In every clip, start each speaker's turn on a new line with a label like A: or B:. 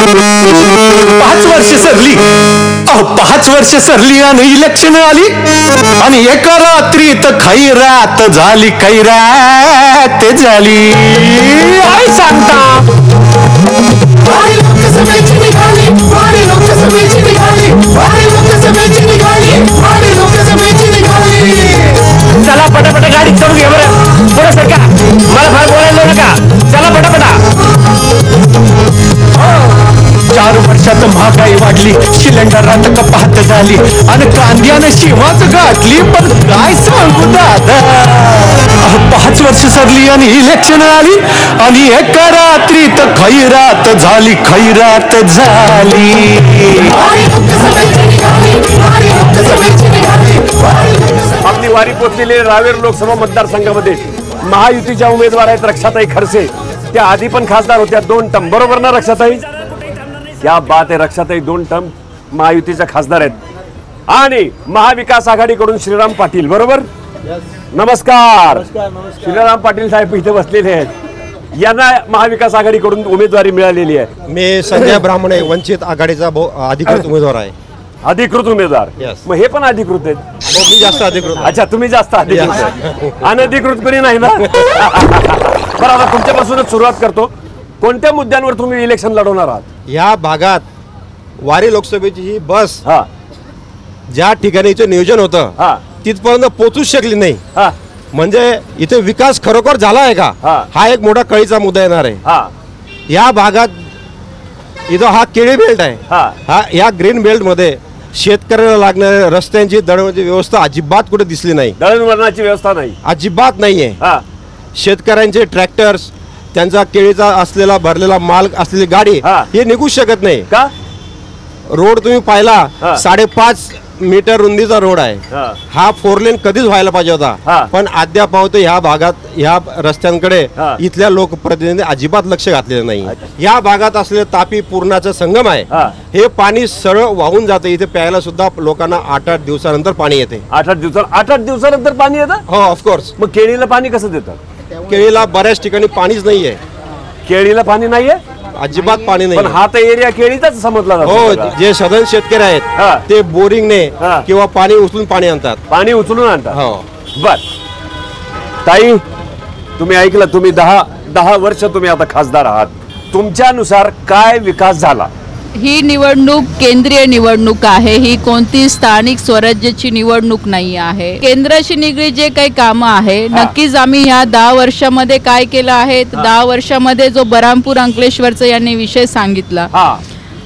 A: 5 वर्ष सरली, 5 वर्ष सरली आणि इलेक्शन आली आणि एका रात्रीत खैरात झाली, खैरात झाली. काय सांगता? चला पटापटा गाडी चढून घ्या बरं. पुढे सरका, मला फार बोलायला नका. चला पटापटा. 4 वर्षात महागाई वाढली, सिलेंडरात कपात झाली आणि कांद्याने शिवाच गाठली. पण काय सांगू दादा, 5 वर्ष सरली आणि इलेक्शन आली आणि एका रात्रीत खैरात झाली, खैरात झाली.
B: आपली वारी पोचलेली रावेर लोकसभा मतदारसंघामध्ये महायुतीच्या उमेदवार आहेत रक्षाताई खडसे. त्या आधी पण खासदार होत्या 2 टर्म, बरोबर ना रक्षाताई? क्या बात आहे, रक्षाताई 2 टर्म महायुतीच्या खासदार आहेत. आणि महाविकास आघाडीकडून श्रीराम पाटील, बरोबर? नमस्कार. श्रीराम पाटील साहेब इथे बसलेले आहेत. यांना महाविकास आघाडीकडून उमेदवारी मिळालेली आहे.
C: मी संजय ब्राह्मणे, वंचित आघाडीचा अधिकृत उमेदवार आहे.
B: अधिकृत उमेदवार? मग हे पण अधिकृत आहेत?
C: मी जास्त अधिकृत.
B: अच्छा, तुम्ही जास्त अधिकृत. अनधिकृत कोणी नाही ना? बरं, आता तुमच्यापासूनच सुरुवात करतो. कोणत्या मुद्द्यांवर तुम्ही इलेक्शन लढवणार आहात?
C: या भागात वारी लोकसभेची ही बस ज्या ठिकाणीचं नियोजन होतं तिथपर्यंत पोहोचूच शकली नाही. म्हणजे इथे विकास खरोखर झाला आहे का, हा एक मोठा कळीचा मुद्दा येणार आहे. या भागात इथं हा केळी बेल्ट आहे. या ग्रीन बेल्ट मध्ये शेतकऱ्याला लागणाऱ्या रस्त्यांची दळणवळणाची व्यवस्था अजिबात कुठे दिसली नाही.
B: दळणवळणाची व्यवस्था नाही,
C: अजिबात नाहीये. शेतकऱ्यांचे ट्रॅक्टर्स, त्यांचा केळीचा असलेला भरलेला माल असलेली गाडी हे निघू शकत नाही का? रोड तुम्ही पाहिला, 5.5 मीटर रुंदीचा रोड आहे. हा 4 लेन कधीच व्हायला पाहिजे होता, पण अद्याप ह्या भागात ह्या रस्त्यांकडे इथल्या लोकप्रतिनिधी अजिबात लक्ष घातलेलं नाही. या भागात असलेलं तापी पूर्णाचं संगम आहे, हे पाणी सरळ वाहून जातं. इथे प्यायला सुद्धा लोकांना 8-8 दिवसानंतर पाणी येते.
B: 8 दिवसानंतर पाणी येतं?
C: हो, ऑफकोर्स.
B: मग केळीला पाणी कसं देतात?
C: केळीला बऱ्याच ठिकाणी पाणीच नाहीये.
B: केळीला पाणी नाहीये?
C: अजिबात पाणी नाही.
B: पण हा तर एरिया केळीचाच समजला जातो.
C: हो, जे सधन शेतकरी आहेत ते बोरिंगने किंवा पाणी उचलून पाणी आणतात.
B: पाणी उचलून आणतात.
C: हो.
B: बर ताई, तुम्ही ऐकलं, तुम्ही 10 वर्ष तुम्ही आता खासदार आहात. तुमच्यानुसार काय विकास झाला?
D: ही निवडणूक केंद्रीय निवडणूक आहे, ही कोणती स्थानिक स्वराज्याची निवडणूक नाही आहे. केंद्राशी निगडीत जे काही कामं आहे, नक्कीच आम्ही ह्या 10 वर्षामध्ये काय केलं आहे. 10 वर्षामध्ये जो बरामपूर अंकलेश्वरचा यांनी विषय सांगितला,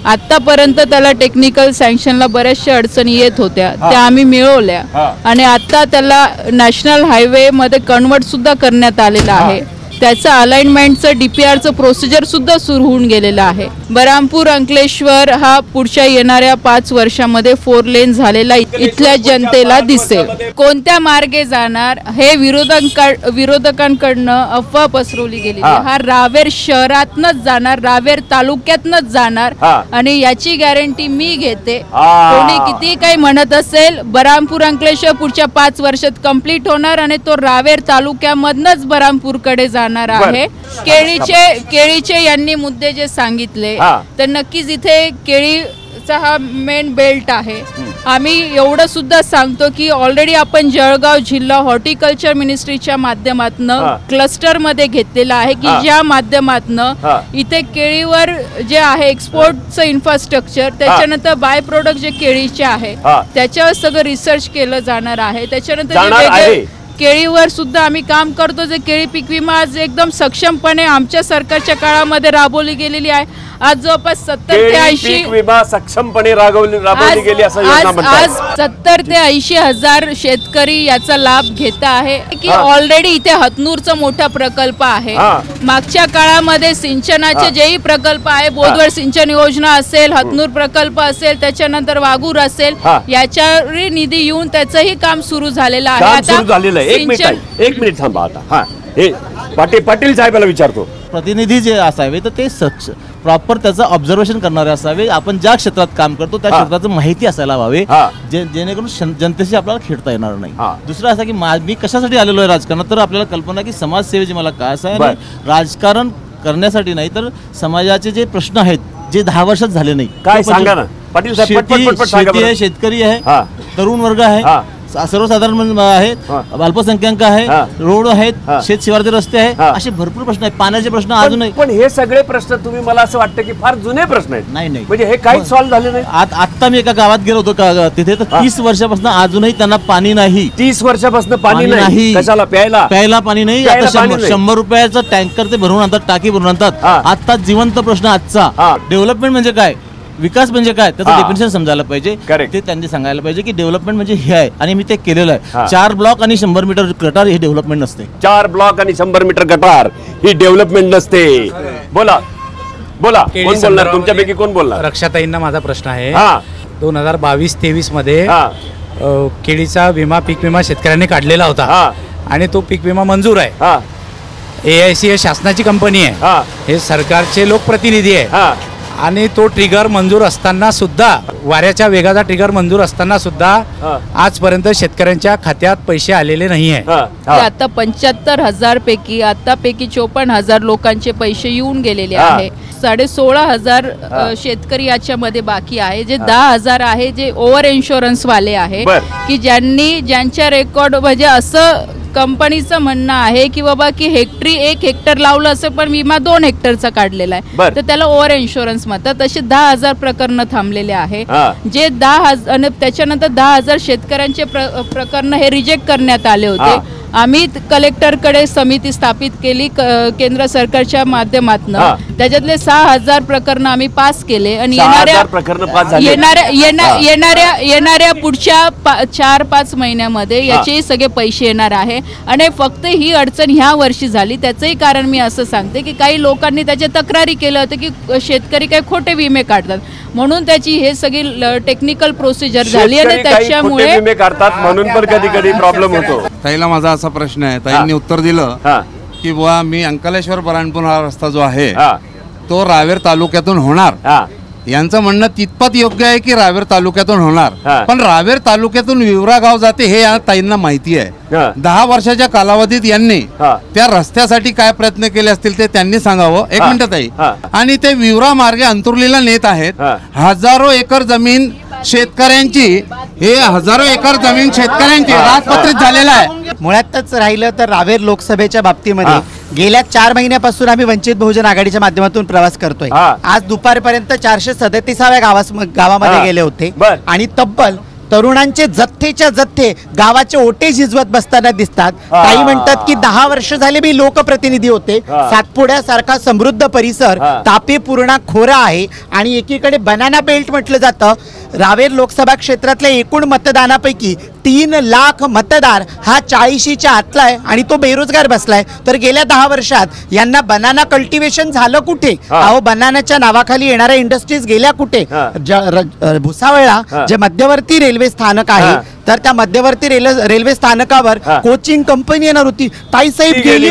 D: आतापर्यंत त्याला टेक्निकल सँक्शनला बऱ्याचशा अडचणी येत होत्या, त्या आम्ही मिळवल्या आणि आता त्याला नॅशनल हायवे मध्ये कन्वर्ट सुद्धा करण्यात आलेला आहे. त्याचं अलाइनमेंटचं DPRचं प्रोसिजर सुद्धा सुरू होऊन गेलेलं आहे. बरामपूर अंकलेश्वर हा पुढच्या येणाऱ्या 5 वर्षामध्ये 4 लेन झालेला इथल्या जनतेला दिसेल. कोणत्या मार्गे जाणार हे विरोधकांकडनं अफवा पसरवली गेली. हा रावेर शहरातनच जाणार, रावेर तालुक्यातनच जाणार आणि याची गॅरंटी मी घेते. कोणी किती काही म्हणत असेल, बरामपूर अंकलेश्वर पुढच्या 5 वर्षात कंप्लीट होणार आणि तो रावेर तालुक्यामधनच बरामपूरकडे जाणार आहे. केळीचे यांनी मुद्दे जे सांगितले, तर नक्कीच इथे केळीचा हा मेन बेल्ट आहे. आम्ही एवढं सुद्धा सांगतो की ऑलरेडी आपण जळगाव जिल्हा हॉर्टिकल्चर मिनिस्ट्रीच्या माध्यमातून क्लस्टर मध्ये घेतलेला आहे की ज्या माध्यमातून इथे केळीवर जे आहे एक्सपोर्टचं इन्फ्रास्ट्रक्चर, त्याच्यानंतर बाय प्रोडक्ट जे केळीचे आहे त्याच्यावर सगळं रिसर्च केलं जाणार आहे. त्याच्यानंतर केळीवर सुद्धा आम्ही काम करतो. जे केळी पीक विमा आज एकदम सक्षमपणे आमच्या सरकारच्या काळामध्ये राबवली गेलेली आहे. आज जवळपास 70 ते 80
B: विमा सक्षमपणे राबवली गेली असं योजना म्हणतात.
D: आज 70 ते 80 हजार शेतकरी याचा लाभ घेत आहे की ऑलरेडी इथे हतनूरचा मोठा प्रकल्प आहे. मागच्या काळामध्ये सिंचनाचे जेही प्रकल्प आहे, बोदवड सिंचन योजना असेल, हतनूर प्रकल्प असेल, त्याच्यानंतर वाघूर असेल, याच्यावर निधी येऊन त्याचंही काम सुरू झालेलं आहे.
B: आता एक मिनिट थांबा. आता हे पाटील साहेबाला विचारतो.
E: प्रतिनिधी जे असावे तर ते प्रॉपर त्याचं ऑब्झर्वेशन करणारे असावे. आपण ज्या क्षेत्रात काम करतो त्या क्षेत्राचं माहिती असायला हवे, जेणेकरून जनतेशी आपल्याला खेळता येणार नाही. दुसरं असं की मी कशासाठी आलेलो आहे राजकारणात, तर आपल्याला कल्पना की समाजसेवेची मला काय असं आहे, राजकारण करण्यासाठी नाही तर समाजाचे जे प्रश्न आहेत जे 10 वर्षात झाले नाही.
B: काय सांगा ना पाटील साहेब, पटपट पटपट सांगा
E: शेती
B: बरं.
E: आहे, शेतकरी आहे,
B: हा.
E: तरुण वर्ग आहे, सर्वसाधारण आहेत, अल्पसंख्याक आहे, रोड आहेत, शेत शिवारचे रस्ते आहे, असे भरपूर प्रश्न आहेत. पाण्याचे प्रश्न अजूनही.
B: पण हे सगळे प्रश्न तुम्ही मला असं वाटतं की फार जुने प्रश्न आहेत.
E: नाही
B: म्हणजे हे काहीच सॉल्व्ह झाले नाही.
E: आता मी एका गावात गेलो होतो तिथे तर 30 वर्षापासून अजूनही त्यांना पाणी नाही.
B: 30 वर्षापासून पाणी नाही. कशाला? प्यायला
E: पाणी नाही.
B: प्यायला
E: आता
B: पाणी नाही.
E: 100 रुपयाचं टँकर ते भरून आणतात, टाकी भरून आणतात. आता जिवंत प्रश्न आजचा डेव्हलपमेंट म्हणजे काय, विकास म्हणजे काय, त्याचं डेफिनेशन समजायला पाहिजे. ते त्यांनी सांगायला पाहिजे की डेव्हलपमेंट म्हणजे हे आहे आणि मी ते केलेलं आहे. 4 ब्लॉक आणि 100 मीटर गटार हे डेव्हलपमेंट नसते.
B: 4 ब्लॉक आणि 100 मीटर गटार ही डेव्हलपमेंट नसते. बोला बोला, कोण बोलणार तुमच्यापैकी, कोण बोलणार?
F: रक्षाताईंना माझा प्रश्न आहे. 2022-23 मध्ये केळीचा विमा, पीक विमा शेतकऱ्यांनी काढलेला होता आणि तो पीक विमा मंजूर आहे. AIC हे शासनाची कंपनी आहे, हे सरकारचे लोकप्रतिनिधी आहे आणि तो ट्रिगर मंजूर असताना सुद्धा, वाऱ्याच्या वेगाचा ट्रिगर मंजूर असताना सुद्धा आजपर्यंत शेतकऱ्यांच्या खात्यात पैसे आलेले नाही आहे.
D: आता 75,000 पैकी आतापैकी 54,000 लोकांचे पैसे येऊन गेलेले आहे. 16,500 शेतकरी याच्यामध्ये बाकी आहे. जे 10,000 आहे जे ओव्हर इन्शुरन्स वाले आहे की ज्यांच्या रेकॉर्ड म्हणजे असं कंपनीचं म्हणणं आहे की बाबा की हेक्टरी 1 हेक्टर लावलं असं पण विमा 2 हेक्टरचा काढलेला आहे, तर त्याला ओव्हर इन्शुरन्स म्हणतात. तसे 10,000 प्रकरण थांबलेले आहे. जे 10,000 आणि त्याच्यानंतर 10,000 शेतकऱ्यांचे प्रकरण हे रिजेक्ट करण्यात आले होते. आम्ही कलेक्टरकडे समिती स्थापित केली केंद्र सरकारच्या माध्यमातून. त्याच्यातले 6,000 प्रकरण आम्ही पास केले आणि येणाऱ्या पुढच्या 4-5 महिन्यामध्ये याचे सगळे पैसे येणार आहे. आणि फक्त ही अडचण ह्या वर्षी झाली. त्याचंही कारण मी असं सांगते की काही लोकांनी त्याच्या तक्रारी केलं होतं की शेतकरी काही खोटे विमे काढतात म्हणून त्याची हे सगळी टेक्निकल प्रोसिजर झाली आणि त्याच्यामुळे
B: विमे काढतात म्हणून पण कधी कधी प्रॉब्लेम होतो.
G: ताईला माझा असा प्रश्न आहे, ताईंनी उत्तर दिलं की बुवा मी अंकलेश्वर बऱ्हाणपूर हा रस्ता जो आहे तो रावेर तालुक्यातून होणार. यांचं म्हणणं तितपत योग्य आहे की रावेर तालुक्यातून होणार, पण रावेर तालुक्यातून विवरा गाव जाते हे या ताईंना माहिती आहे. 10 वर्षाच्या कालावधीत यांनी त्या रस्त्यासाठी काय प्रयत्न केले असतील ते त्यांनी सांगावं. 1 मिनिट ताई. आणि ते विवरा मार्गे अंतुर्लीला नेत आहेत. हजारो एकर जमीन शेतकऱ्यांची, हे हजारो एकर जमीन शेतकऱ्यांची राजपत्रित झालेला आहे.
H: मुळातच राहिलं तर रावेर लोकसभेच्या बाबतीमध्ये गेल्या 4 महिन्यापासून आम्ही वंचित बहुजन आघाडीच्या माध्यमातून प्रवास करतोय. आज दुपारपर्यंत 437व्या गावामध्ये गेले होते आणि तब्बल तरुणांचे जथ्थेच्या जथ्थे गावाचे ओटे झिजवत बसताना दिसतात. काही म्हणतात की 10 वर्ष झाले मी लोकप्रतिनिधी होते. सातपुड्यासारखा समृद्ध परिसर तापी पूर्णा खोरा आहे आणि एकीकडे बनाना बेल्ट म्हटलं जातं. रावेर लोकसभा क्षेत्रातल्या एकूण मतदानापैकी 3 लाख मतदार हा 40च्या आतला आहे आणि तो बेरोजगार बसलाय. तर गेल्या 10 वर्षात यांना बनाना कल्टिवेशन झालं कुठे? अहो, बनानाच्या नावाखाली येणाऱ्या इंडस्ट्रीज गेल्या कुठे? भुसावळला जे मध्यवर्ती रेल्वे स्थानक आहे तर त्या मध्यवर्ती रेल्वे स्थानकावर कोचिंग कंपनी येणार होती. ताईसाहेब गेली.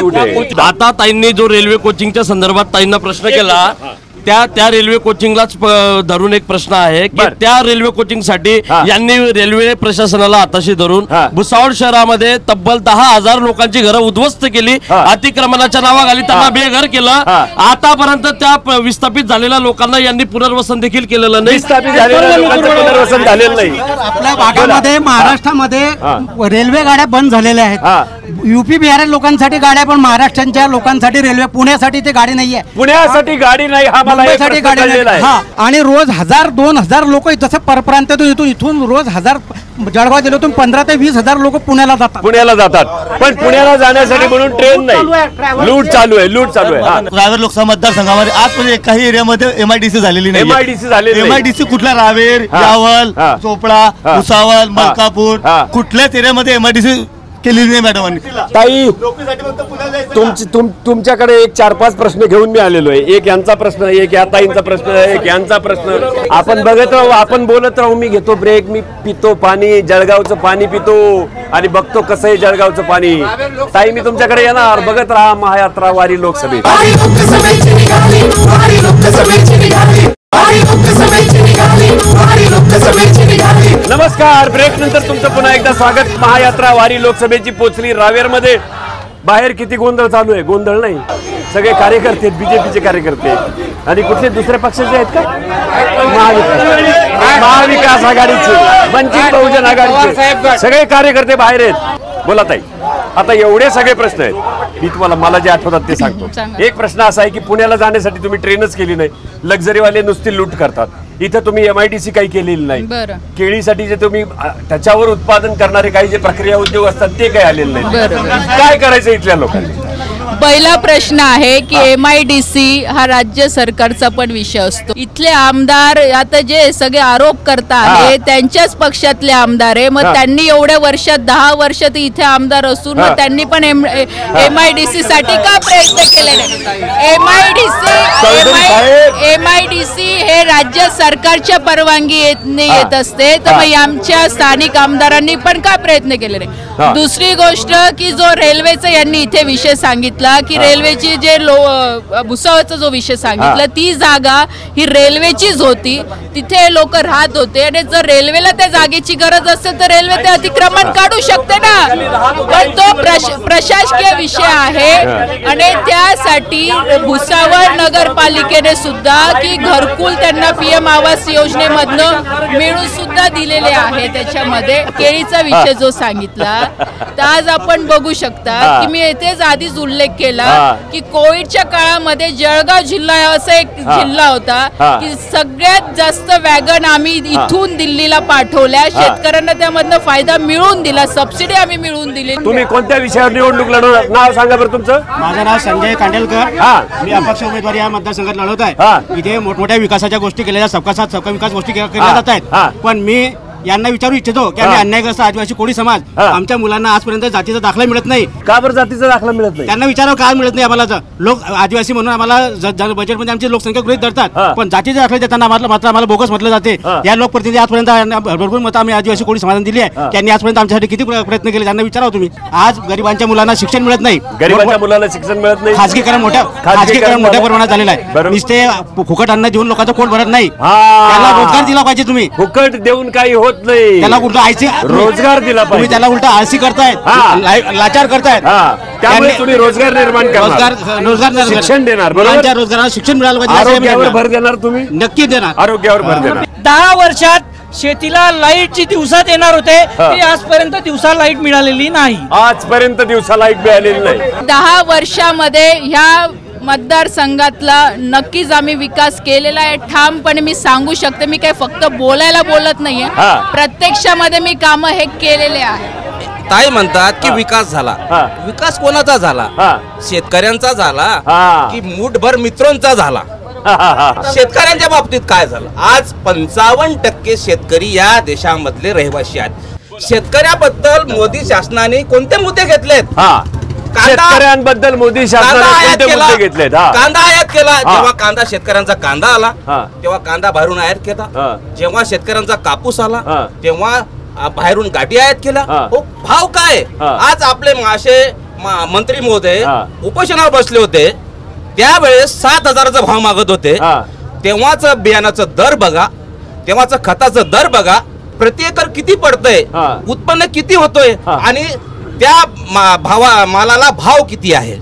I: आता ताईंनी जो रेल्वे कोचिंगच्या संदर्भात ताईंना प्रश्न केला त्या रेल्वे कोचिंगलाच धरून एक प्रश्न आहे की त्या रेल्वे कोचिंग साठी यांनी रेल्वे प्रशासनाला हाताशी धरून भुसावळ शहरामध्ये तब्बल 10,000 लोकांची घरं उद्ध्वस्त केली. अतिक्रमणाच्या नावाखाली त्यांना बेघर केलं. आतापर्यंत त्या विस्थापित झालेल्या लोकांना यांनी पुनर्वसन देखील केलेलं नाही.
B: पुनर्वसन झालेलं नाही.
H: आपल्या भागामध्ये महाराष्ट्रामध्ये रेल्वे गाड्या बंद झालेल्या आहेत. UP बिहार लोकांसाठी गाड्या, पण महाराष्ट्राच्या लोकांसाठी रेल्वे, पुण्यासाठी ते गाडी नाहीये.
B: पुण्यासाठी गाडी नाही हा मला
H: गाडी नाही. आणि रोज 1000-2000 लोक जसं परप्रांतातून इथून रोज 1000 जळगाव जिल्ह्यातून 15,000 ते 20,000 लोक पुण्याला जातात. पण पुण्याला जाण्यासाठी म्हणून ट्रेन नाही. लूट चालू आहे.
E: रावेर लोकसभा मतदारसंघामध्ये आजपर्यंत काही एरियामध्ये MIDC झालेली नाही. MIDC कुठला? रावेर, यावल, चोपडा, भुसावळ, मलकापूर, कुठल्याच एरियामध्ये MIDC केलेली नाही मॅडम.
B: ताई, तुमच्याकडे एक 4-5 प्रश्न घेऊन मी आलेलो आहे. एक यांचा प्रश्न, एक या ताईंचा प्रश्न, एक यांचा प्रश्न. आपण बघत राहू, आपण बोलत राहू. मी घेतो ब्रेक, मी पितो पाणी, जळगावचं पाणी पितो आणि बघतो कसं आहे जळगावचं पाणी. ताई, मी तुमच्याकडे येणार. बघत राहा महायात्रा वारी लोकसभेत. नमस्कार. ब्रेक नंतर तुमचं पुन्हा एकदा स्वागत. महायात्रा वारी लोकसभेची पोचली रावेर मध्ये. बाहेर किती गोंधळ चालू आहे. गोंधळ नाही, सगळे कार्यकर्ते, बीजेपीचे कार्यकर्ते आणि कुठले दुसऱ्या पक्षाचे आहेत का? महाविकास आघाडीचे, वंचित बहुजन आघाडीचे सगळे कार्यकर्ते बाहेर आहेत. बोला ताई, आता एवढे सगळे प्रश्न आहेत, मी तुम्हाला मला जे आठवतात ते सांगतो. एक प्रश्न असा आहे की पुण्याला जाण्यासाठी तुम्ही ट्रेनच केली नाही, लक्झरीवाले नुसती लूट करतात. इथं तुम्ही MIDC काही केलेली नाही. केळीसाठी जे तुम्ही त्याच्यावर उत्पादन करणारे काही जे प्रक्रिया उद्योग असतात ते काही आलेले नाही. काय करायचं इथल्या लोकांनी?
D: पहिला प्रश्न आहे की MIDC हा राज्य सरकारचा पण विषय असतो. इथले आमदार आता जे सगळे आरोप करता आहे त्यांच्याच पक्षातले आमदार आहे. मग त्यांनी एवढ्या वर्षात 10 वर्ष ते इथे आमदार असून मग त्यांनी पण MIDC साठी का प्रयत्न केले नाही? MIDC हे राज्य सरकारच्या परवानगी येत असते, तर मग आमच्या स्थानिक आमदारांनी पण का प्रयत्न केले नाही? दुसरी गोष्ट की जो रेल्वेचा यांनी इथे विषय सांगितला की रेल्वेची जे भुसावळचा जो विषय सांगितला, ती जागा ही रेल्वेचीच होती, तिथे लोक राहत होते आणि जर रेल्वेला त्या जागेची गरज असेल तर रेल्वे ते अतिक्रमण काढू शकते ना. पण तो प्रशासकीय विषय आहे आणि त्यासाठी भुसावळ नगरपालिकेने सुद्धा की घरकुल त्यांना PM आवास योजनेमधनं मिळून सुद्धा दिलेले आहे. त्याच्यामध्ये केळीचा विषय जो सांगितला तर आज आपण बघू शकता की मी येथेच आधीच उल्लेख केला की कोविडच्या काळामध्ये जळगाव जिल्हा असा एक जिल्हा होता की सगळ्यात जास्त वॅगन आम्ही इथून दिल्लीला पाठवल्या, शेतकऱ्यांना त्यामधनं फायदा मिळवून दिला, सबसिडी आम्ही मिळवून दिली.
B: तुम्ही कोणत्या विषयावर निवडणूक लढवणार? नाव सांगा बरं तुमचं.
J: माझं नाव संजय कांडेलकर, मी अपक्ष उमेदवारी या मतदारसंघात लढवत आहे. इथे मोठमोठ्या विकासाच्या गोष्टी केल्या, सबका साथ सबका विकास गोष्टी केल्या जात आहेत. पण मी यांना विचारू इच्छितो की आम्ही अन्यायग्रस्त आदिवासी कोळी समाज, आमच्या मुलांना आजपर्यंत जातीचा दाखला मिळत नाही.
B: का बरं जातीचा दाखला मिळत नाही?
J: त्यांना विचारावं का मिळत नाही आम्हाला? लोक आदिवासी म्हणून आम्हाला बजेटमध्ये आमची लोकसंख्या गृहीत धरतात, पण जातीचा दाखला देताना मात्र आम्हाला बोगस म्हटलं जाते. या लोकप्रतिनिधी आजपर्यंत भरपूर मतं आम्ही आदिवासी कोळी समाजाने दिली आहे. त्यांनी आजपर्यंत आमच्यासाठी किती प्रयत्न केले त्यांना विचारावं तुम्ही. आज गरिबांच्या मुलांना शिक्षण मिळत नाही,
B: गरिबांच्या मुलांना शिक्षण मिळत नाही.
J: खाजगीकरण मोठ्या प्रमाणात झालेलं आहे. नुसते फुकट अन्न देऊन लोकांचं पोट भरत नाही, त्याला रोजगार दिला पाहिजे. तुम्ही
B: फुकट देऊन काही होत नाही,
J: त्याला
B: रोजगार दिला पाहिजे.
J: त्याला उलटा आळसी करतायत, लाचार करतायत.
B: त्यामुळे तुम्ही रोजगार निर्माण करणार,
J: रोजगार
B: शिक्षण देणार,
J: मुलांच्या रोजगाराला शिक्षण मिळालं पाहिजे.
B: आरोग्यावर भर देणार तुम्ही?
J: नक्की देणार,
B: आरोग्यावर भर देणार.
K: 10 वर्षात शेतीला लाईटची दिवसात येणार होते, ते आजपर्यंत दिवसा लाईट मिळालेली नाही.
B: आजपर्यंत दिवसा लाईट मिळालेली नाही. 10
D: वर्षामध्ये ह्या मतदारसंघातला नक्कीच आम्ही विकास केलेला आहे, ठामपणे मी सांगू शकते. मी काय फक्त बोलायला बोलत नाहीये, प्रत्यक्षामध्ये मी काम हे केलेले आहे.
L: ताई म्हणतात की विकास झाला, विकास कोणाचा झाला? शेतकऱ्यांचा झाला की मूठभर मित्रांचा झाला? शेतकऱ्यांच्या बाबतीत काय झालं? आज 55% शेतकरी या देशामधले रहिवासी आहेत. शेतकऱ्याबद्दल मोदी शासनाने कोणते मुद्दे घेतलेत?
B: शेतकऱ्यांबद्दल मोदी शासनाने कोणते मुद्दे घेतलेत?
L: कांदा आयात केला. जेव्हा कांदा शेतकऱ्यांचा कांदा आला तेव्हा कांदा बाहेरून आयात केला. जेव्हा शेतकऱ्यांचा कापूस आला तेव्हा बाहेरून गाठी आयात केला. भाव काय? आज आपले मंत्री महोदय उपोषणावर बसले होते, त्यावेळेस 7,000चा भाव मागत होते. तेव्हाच बियाणाचा दर बघा, तेव्हाच खताचा दर बघा, प्रति एकर किती पडतंय, उत्पन्न किती होतोय आणि त्या मालाला भाव किती आहे.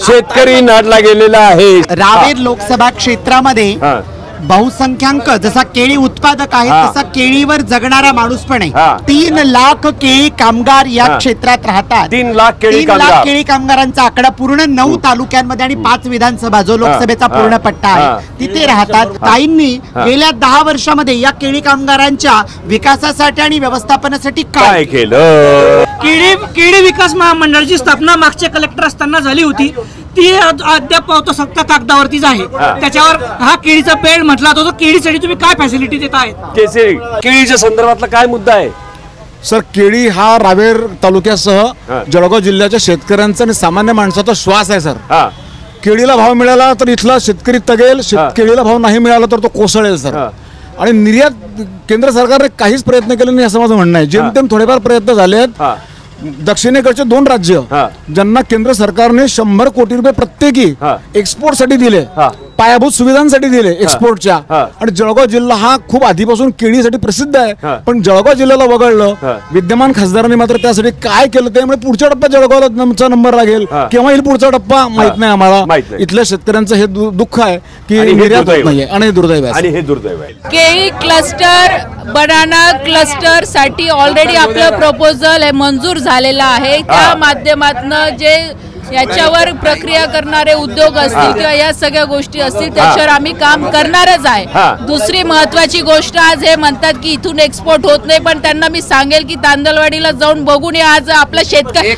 B: शेतकरी नाडला गेलेला आहे.
H: रावेर लोकसभा क्षेत्रामध्ये बहुसंख्याक जसा केळी उत्पादक आहे तसा केळीवर जगणारा माणूस पण आहे. 3 लाख केळी कामगार या क्षेत्रात राहतात.
B: 3 लाख केळी
H: कामगारांचा आकडा पूर्ण 9 तालुक्यांमध्ये आणि 5 विधानसभा जो लोकसभेचा पूर्ण पट्टा आहे तिथे राहतात. ताईंनी गेल्या 10 वर्षामध्ये या केळी कामगारांच्या विकासासाठी आणि व्यवस्थापनासाठी काय केलं?
K: केळी विकास महामंडळाची स्थापना मागच्या कलेक्टर असताना झाली होती, ती अद्याप फक्त कागदावरतीच आहे. त्याच्यावर हा केळीचा पेड म्हटला जातो. केळीसाठी तुम्ही काय फॅसिलिटी देत आहेत?
B: केळीच्या संदर्भातला काय मुद्दा आहे?
M: सर, केळी हा रावेर तालुक्यासह जळगाव जिल्ह्याच्या शेतकऱ्यांचा आणि सामान्य माणसाचा श्वास आहे. सर, केळीला भाव मिळाला तर इथला शेतकरी तगेल, केळीला भाव नाही मिळाला तर तो कोसळेल. सर, आणि निर्यात केंद्र सरकारने काहीच प्रयत्न केले नाही असं माझं म्हणणं आहे. जेमतेम थोडेफार प्रयत्न झाले आहेत. दक्षिणेकडचे 2 राज्य ज्यांना केंद्र सरकारने 100 कोटी रुपये प्रत्येकी एक्सपोर्ट साठी दिले, पायाभूत सुविधांसाठी दिले एक्सपोर्टच्या. आणि जळगाव जिल्हा हा खूप आधीपासून केळीसाठी प्रसिद्ध आहे, पण जळगाव जिल्ह्याला वगळलं. विद्यमान खासदारांनी मात्र त्यासाठी काय केलं त्यामुळे पुढच्या टप्प्यात जळगावला नंबर लागेल, केव्हा येईल पुढचा टप्पा माहित नाही आम्हाला. इथल्या शेतकऱ्यांचं हे दुःख आहे की निर्यात होत नाहीये आणि दुर्दैव आहे.
B: आणि हे दुर्दैव आहे.
D: केळी क्लस्टर बनाना क्लस्टर साठी ऑलरेडी आपलं प्रपोजल हे मंजूर झालेलं आहे. त्या माध्यमातून जे याच्यावर प्रक्रिया करणारे उद्योग असतील किंवा या सगळ्या गोष्टी असतील त्याच्यावर आम्ही काम करणारच आहे. दुसरी महत्वाची गोष्ट, आज हे म्हणतात की इथून एक्सपोर्ट होत नाही, पण त्यांना मी सांगेल की तांदळवाडीला जाऊन बघून या. आज आपला शेतकरी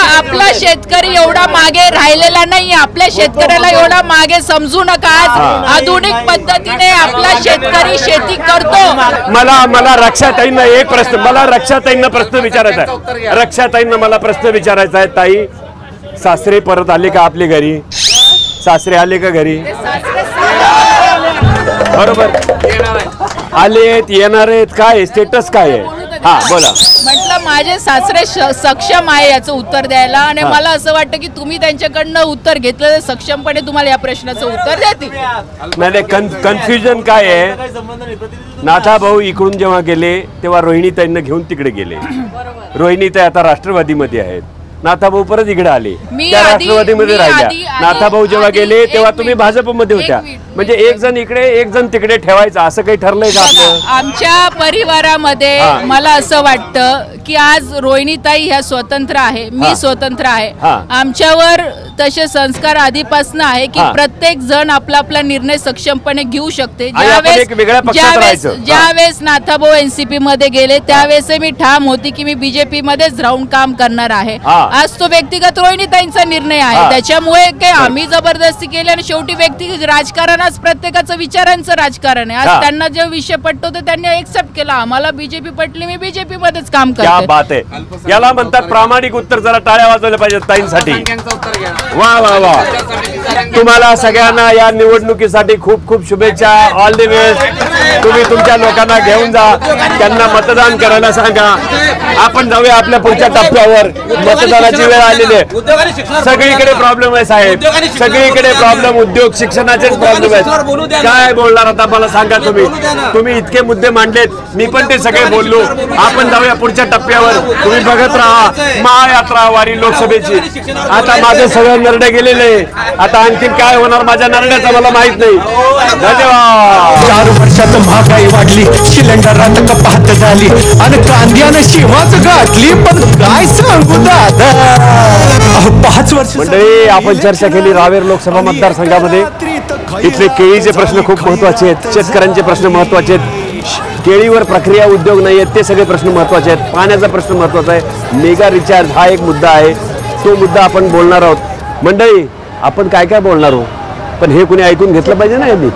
D: आपला शेतकरी एवढा मागे राहिलेला नाही. आपल्या शेतकऱ्याला एवढा मागे समजू नका. आज आधुनिक पद्धतीने आपला शेतकरी शेती करतो.
B: मला रक्षाताईंना एक प्रश्न, रक्षाताईंना प्रश्न विचारायचा आहे. रक्षाताईंना मला प्रश्न विचारायचा आहे. ताई, सासरे परत आले का आपले घरी? सासरे आले का घरी? बरोबर, आलेत, येणार आहेत, काय स्टेटस काय आहे? हा बोला.
D: म्हटलं माझे सासरे सक्षम आहे याचं उत्तर द्यायला, आणि मला असं वाटतं की तुम्ही त्यांच्याकडनं उत्तर घेतलं तर सक्षमपणे तुम्हाला या प्रश्नाचं उत्तर देतील.
B: नाही, कन्फ्युजन काय आहे, नाथा भाऊ इकडून जेव्हा गेले तेव्हा रोहिणीताईंना घेऊन तिकडे गेले. रोहिणीताई आता राष्ट्रवादीमध्ये आहेत. नाथाभाऊ परत इकडे आले, त्या राष्ट्रवादीमध्ये राहिल्या. नाथाभाऊ जेव्हा गेले तेव्हा तुम्ही भाजपमध्ये होत्या. म्हणजे एक जण इकडे एक जण तिकडे ठेवायचं असं काही ठरलंय का आपलं?
D: आमच्या परिवारामध्ये मला असं वाटतं की आज रोहिणीताई ह्या स्वतंत्र आहे, मी स्वतंत्र आहे. आमच्यावर तसे संस्कार आधीपासून आहे की प्रत्येक जण आपला आपला निर्णय सक्षमपणे घेऊ शकते. ज्यावेळेस नाथाभाऊ एनसीपी मध्ये गेले त्यावेळेस मी ठाम होती की मी बीजेपी मध्येच राहून काम करणार आहे. आज तो व्यक्तिगत रोहिणीताईंचा निर्णय आहे. त्याच्यामुळे काही आम्ही जबरदस्ती केली, आणि शेवटी व्यक्तिगत राजकारण आज प्रत्येकाचं विचारांचं राजकारण आहे. आज त्यांना जे विषय पटतो ते त्यांनी एक्सेप्ट केला. आम्हाला बीजेपी पटली, मी बीजेपी मध्येच काम करते.
B: क्या बात आहे. याला म्हणतात प्रामाणिक उत्तर. जरा टाळ्या वाजवल्या पाहिजेत ताईंसाठी. वा वा वा. तुम्हाला सगळ्यांना या निवडणुकीसाठी खूप खूप शुभेच्छा. All the best. तुम्ही तुमच्या लोकांना घेऊन जा, त्यांना मतदान करायला सांगा. आपण जाऊया आपल्या पुढच्या टप्प्यावर. मतदानाची वेळ आलेली आहे. सगळीकडे प्रॉब्लेम आहे साहेब, सगळीकडे प्रॉब्लेम. उद्योग, शिक्षणाचेच प्रॉब्लेम आहेत. काय बोलणार आता मला सांगा. तुम्ही इतके मुद्दे मांडलेत, मी पण ते सगळे बोललो. आपण जाऊया पुढच्या टप्प्यावर. तुम्ही बघत राहा महायात्रा वारी लोकसभेची. आता माझे सगळे निर्णय गेलेले, आता आणखीन काय होणार माझ्या निर्णयाचं मला माहित नाही. धन्यवाद.
A: 4 वर्षात महागाई वाढली, सिलेंडरात कपात झाली, आणि कांद्याने शिवाच गाठली. पण काय सांगू दादा, 5 वर्ष.
B: मंडळी, आपण चर्चा केली रावेर लोकसभा मतदारसंघामध्ये. इथले केळीचे प्रश्न खूप महत्वाचे आहेत, शेतकऱ्यांचे प्रश्न महत्वाचे आहेत, केळीवर प्रक्रिया उद्योग नाही आहेत ते सगळे प्रश्न महत्वाचे आहेत, पाण्याचा प्रश्न महत्वाचा आहे, मेगा रिचार्ज हा एक मुद्दा आहे, तो मुद्दा आपण बोलणार आहोत. मंडळी, आपण काय काय बोलणार आहोत, पण हे कुणी ऐकून घेतलं पाहिजे ना. यांनी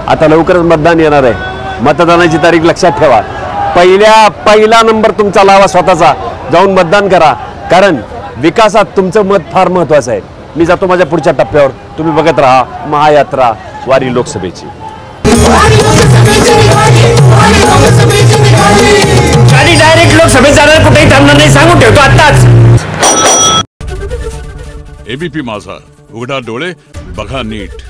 B: आता लवकरच मतदान येणार आहे. मतदानाची तारीख लक्षात ठेवा. पहिला नंबर तुमचा लावा, स्वतःचा जाऊन मतदान करा, कारण विकासात तुमचं मत फार महत्वाचं आहे. मी जातो माझ्या पुढच्या टप्प्यावर. तुम्ही बघत राहा महायात्रा वारी लोकसभेची.
A: डायरेक्ट लोकसभेत जाणार, कुठेही थांबणार नाही, सांगून ठेवतो आताच.
N: एबीपी माझा, उघडा डोळे बघा नीट.